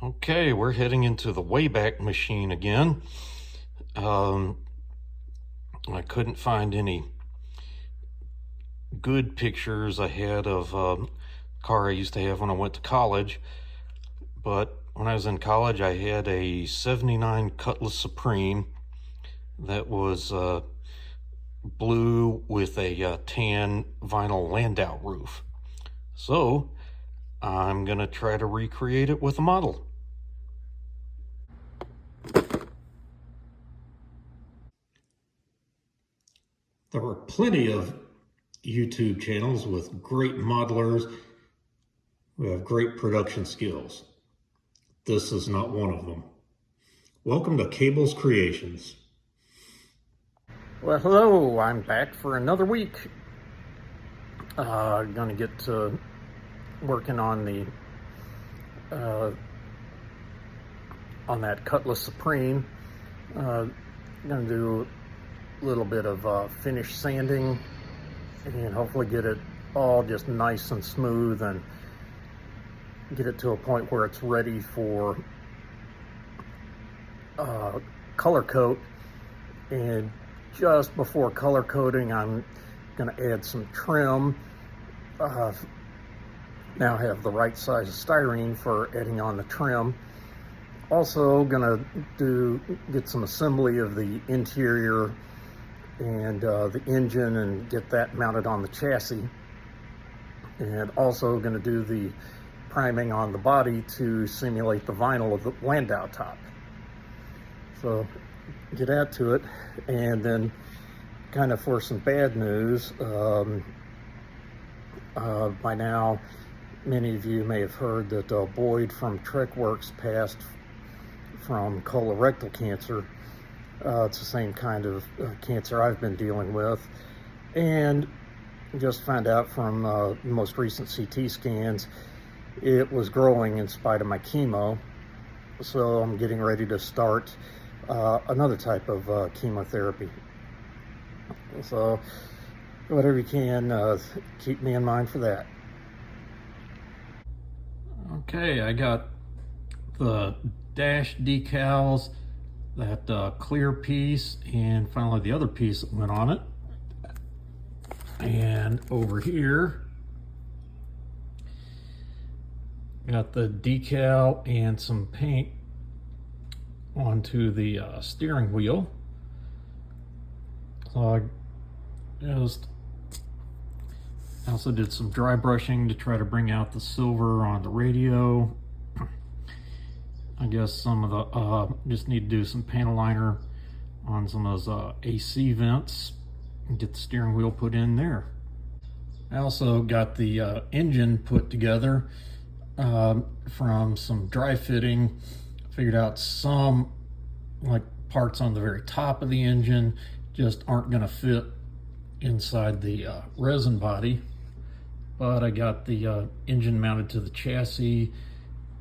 Okay, we're heading into the Wayback Machine again. I couldn't find any good pictures I had of a car I used to have when I went to college. But when I was in college, I had a 79 Cutlass Supreme that was blue with a tan vinyl landau roof. So I'm gonna try to recreate it with a model. There are plenty of YouTube channels with great modelers who have great production skills. This is not one of them. Welcome to Cable's Creations. Well, hello, I'm back for another week. Gonna get to working on the on that Cutlass Supreme. Gonna do a little bit of finish sanding and hopefully get it all just nice and smooth and get it to a point where it's ready for color coat. And just before color coating, I'm going to add some trim. Now have the right size of styrene for adding on the trim. Also going to get some assembly of the interior and the engine and get that mounted on the chassis. And also going to do the priming on the body to simulate the vinyl of the landau top. So get out to it. And then kind of for some bad news, by now many of you may have heard that Boyd from TrekWorks passed from colorectal cancer. It's the same kind of cancer I've been dealing with, and just found out from the most recent CT scans it was growing in spite of my chemo. So I'm getting ready to start another type of chemotherapy. So whatever you can, keep me in mind for that. Okay, I got the dash decals, that clear piece, and finally the other piece that went on it. And over here, got the decal and some paint onto the steering wheel. So I also did some dry brushing to try to bring out the silver on the radio. I guess some of the, just need to do some panel liner on some of those AC vents and get the steering wheel put in there. I also got the engine put together from some dry fitting. Figured out some like parts on the very top of the engine just aren't going to fit inside the resin body. But I got the engine mounted to the chassis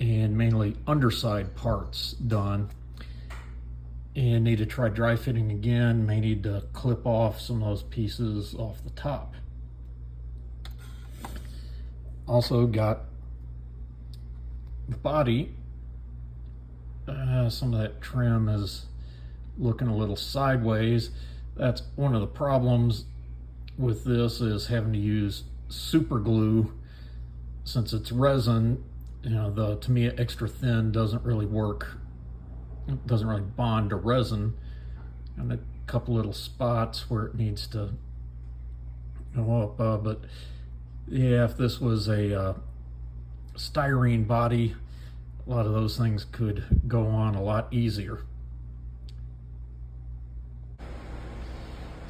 and mainly underside parts done, and need to try dry fitting again. May need to clip off some of those pieces off the top. Also got the body. Some of that trim is looking a little sideways. That's one of the problems with this, is having to use super glue. Since it's resin, you know, to me extra thin doesn't really work. It doesn't really bond to resin. And a couple little spots where it needs to go up. But yeah, if this was a styrene body, a lot of those things could go on a lot easier.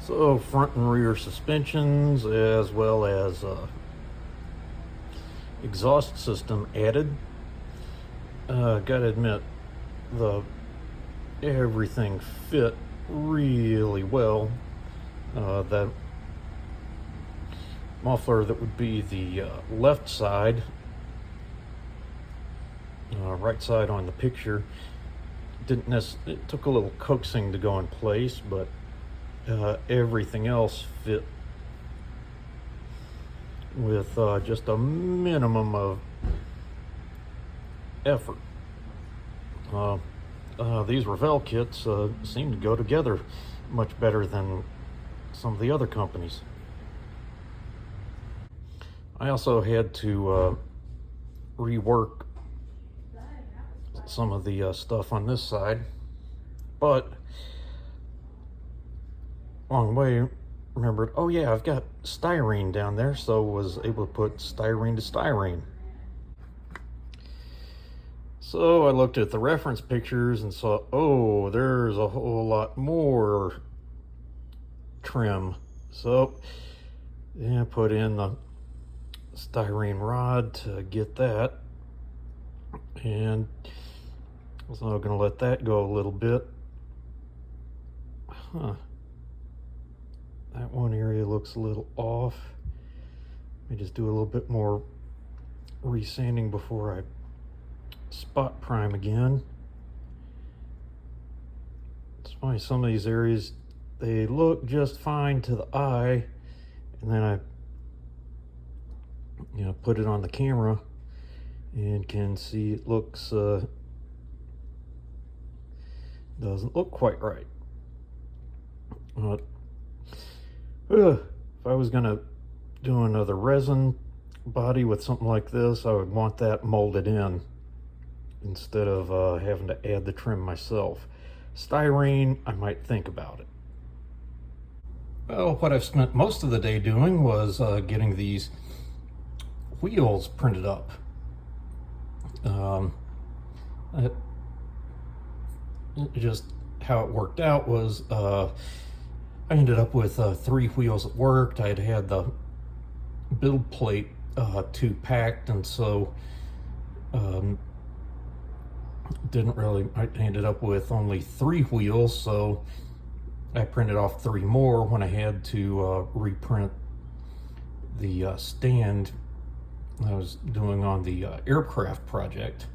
So front and rear suspensions, as well as exhaust system added. Gotta admit, everything fit really well. That muffler that would be the left side, right side on the picture, it took a little coaxing to go in place, but everything else fit with just a minimum of effort. These Revell kits seem to go together much better than some of the other companies. I also had to rework some of the stuff on this side, but along the way remembered, oh yeah, I've got styrene down there, so was able to put styrene to styrene. So I looked at the reference pictures and saw, oh, there's a whole lot more trim. So yeah, I put in the styrene rod to get that, and so I'm gonna let that go a little bit. That one area looks a little off. Let me just do a little bit more resanding before I spot prime again. It's funny, some of these areas, they look just fine to the eye, and then I put it on the camera and can see it looks doesn't look quite right. If I was gonna do another resin body with something like this, I would want that molded in instead of having to add the trim myself. Styrene, I might think about it. Well, what I've spent most of the day doing was getting these wheels printed up. Just how it worked out was I ended up with 3 wheels that worked. I had the build plate 2 packed, and so I ended up with only 3 wheels, so I printed off 3 more when I had to reprint the stand I was doing on the aircraft project.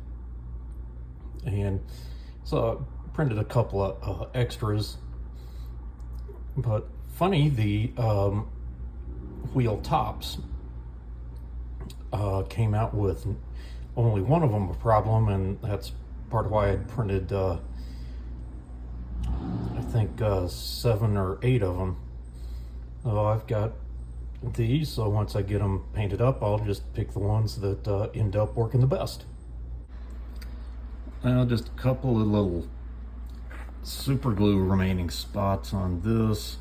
And so I printed a couple of extras, but funny, the wheel tops came out with only one of them a problem, and that's part of why I printed I think 7 or 8 of them. So I've got these, so once I get them painted up, I'll just pick the ones that end up working the best. Now, just a couple of little super glue remaining spots on this.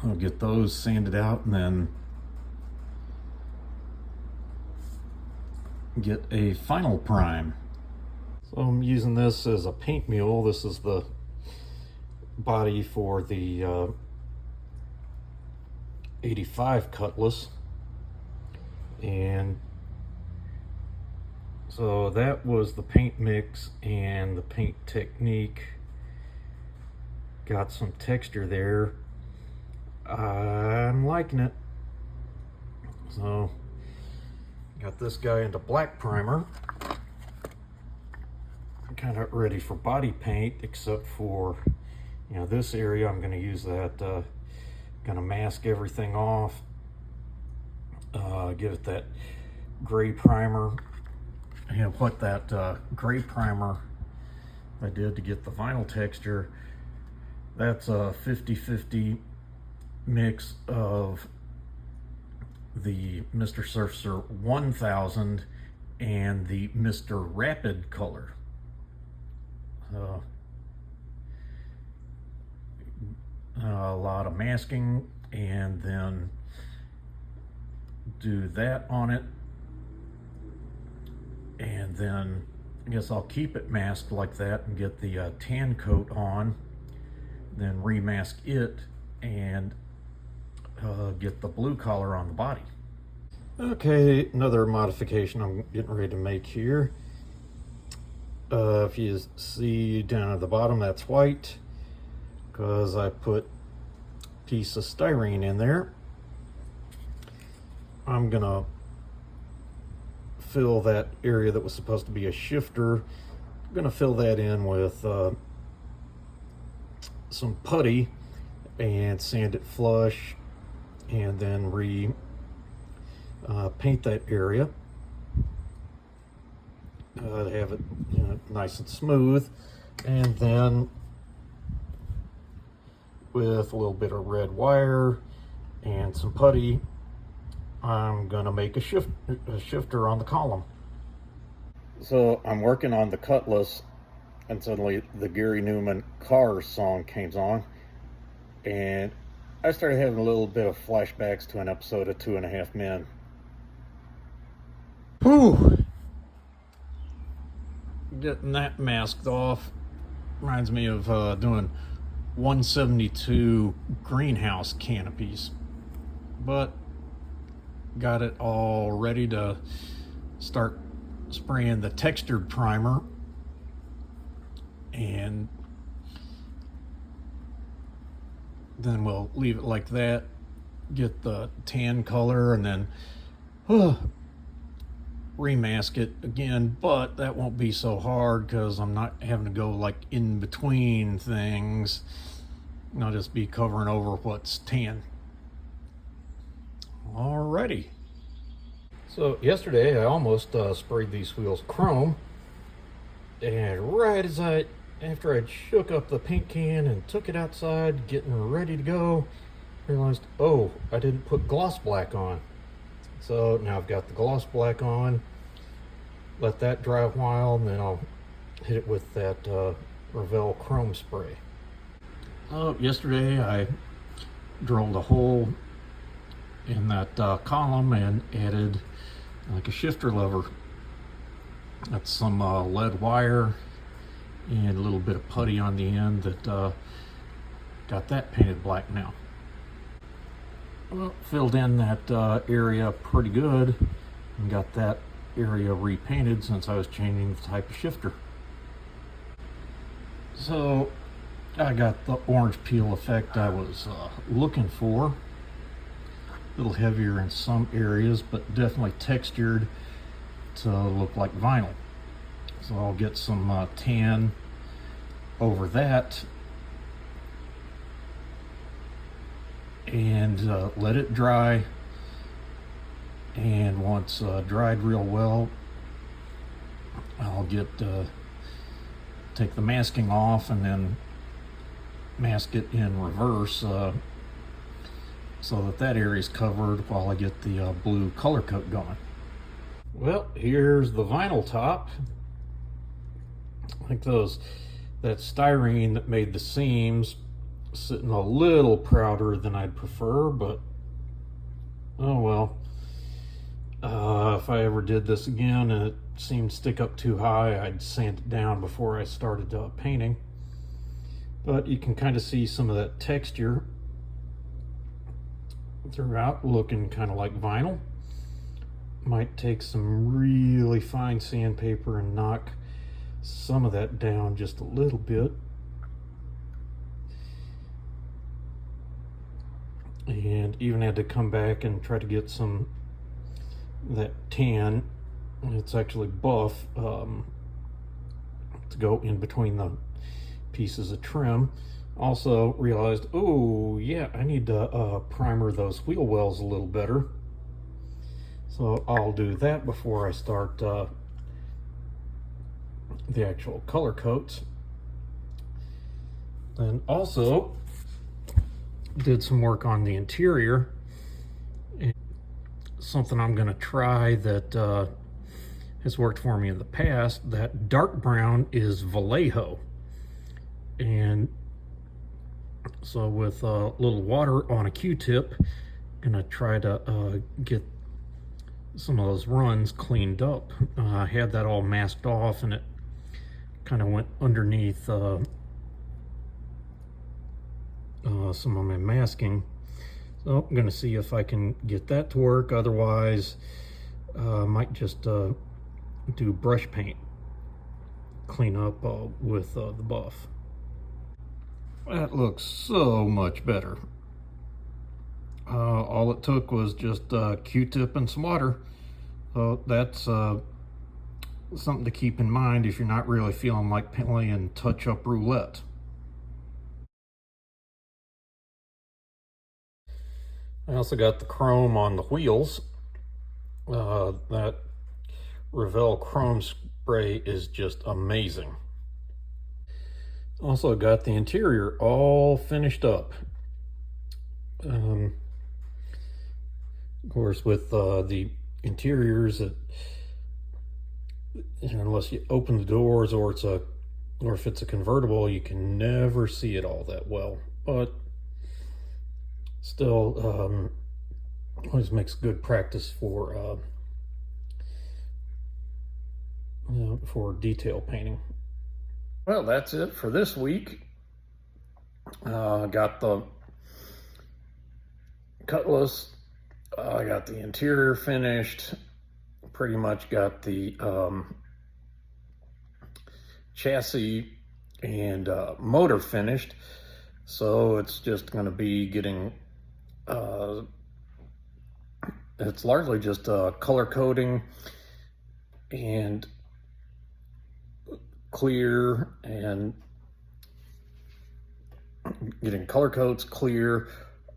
I'll get those sanded out and then get a final prime. So I'm using this as a paint mule. This is the body for the 85 Cutlass, and so that was the paint mix and the paint technique. Got some texture there. I'm liking it. So got this guy into black primer. Kind of ready for body paint, except for this area. I'm going to use that going to mask everything off, give it that gray primer. And what that gray primer I did to get the vinyl texture, that's a 50-50 mix of the Mr. Surfacer 1000 and the Mr. Rapid color. A lot of masking, and then do that on it, and then I guess I'll keep it masked like that and get the tan coat on, then remask it and get the blue collar on the body. Okay, another modification I'm getting ready to make here. If you see down at the bottom, that's white because I put a piece of styrene in there. I'm gonna fill that area that was supposed to be a shifter. I'm gonna fill that in with some putty and sand it flush, and then paint that area. have it, you know, nice and smooth. And then with a little bit of red wire and some putty, I'm gonna make a shifter on the column. So I'm working on the Cutlass, and suddenly the Gary Newman Cars song came on, and I started having a little bit of flashbacks to an episode of 2.5 Men. Whew! Getting that masked off reminds me of doing 172 greenhouse canopies, but got it all ready to start spraying the textured primer, and then we'll leave it like that, get the tan color, and then remask it again. But that won't be so hard because I'm not having to go like in between things. I'll just be covering over what's tan. Alrighty. So yesterday I almost sprayed these wheels chrome, and right as after I'd shook up the paint can and took it outside getting ready to go, realized, oh, I didn't put gloss black on. So now I've got the gloss black on. Let that dry a while, and then I'll hit it with that Revell chrome spray. Yesterday I drilled a hole in that column and added like a shifter lever. That's some lead wire and a little bit of putty on the end that got that painted black now. Well, filled in that area pretty good and got that area repainted since I was changing the type of shifter. So I got the orange peel effect I was looking for. A little heavier in some areas, but definitely textured to look like vinyl. So I'll get some tan over that and let it dry. And once dried real well, I'll take the masking off and then mask it in reverse so that area is covered while I get the blue color coat going. Well, here's the vinyl top. Like that styrene that made the seams sitting a little prouder than I'd prefer, but oh well. If I ever did this again and it seemed to stick up too high, I'd sand it down before I started painting. But you can kind of see some of that texture throughout, looking kind of like vinyl. Might take some really fine sandpaper and knock some of that down just a little bit. And even had to come back and try to get some that tan, it's actually buff, to go in between the pieces of trim. Also realized, oh yeah, I need to primer those wheel wells a little better. So I'll do that before I start the actual color coats. Then also did some work on the interior. And something I'm going to try that has worked for me in the past. That dark brown is Vallejo, and so with a little water on a Q-tip, gonna try to get some of those runs cleaned up. I had that all masked off and it kind of went underneath some of my masking. So I'm gonna see if I can get that to work. Otherwise, might just do brush paint, clean up with the buff. That looks so much better. All it took was just a Q-tip and some water. So that's something to keep in mind if you're not really feeling like playing touch-up roulette. I also got the chrome on the wheels. That Revell chrome spray is just amazing. Also got the interior all finished up. Of course, with the interiors, unless you open the doors or if it's a convertible, you can never see it all that well. But still, always makes good practice for detail painting. Well, that's it for this week. Got the Cutlass. I got the interior finished. Pretty much got the chassis and motor finished. So it's just going to be getting, it's largely just color coding and clear, and getting color coats, clear,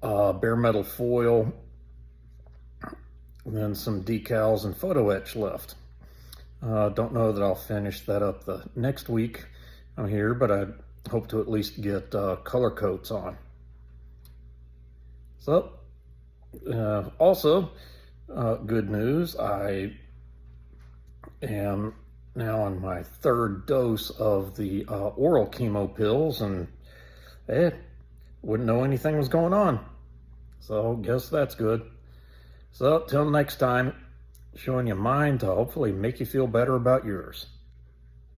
bare metal foil, and then some decals and photo etch left. Don't know that I'll finish that up the next week I'm here, but I hope to at least get color coats on. So, also, good news, I am now on my 3rd dose of the oral chemo pills, and wouldn't know anything was going on. So guess that's good. So till next time, showing you mine to hopefully make you feel better about yours.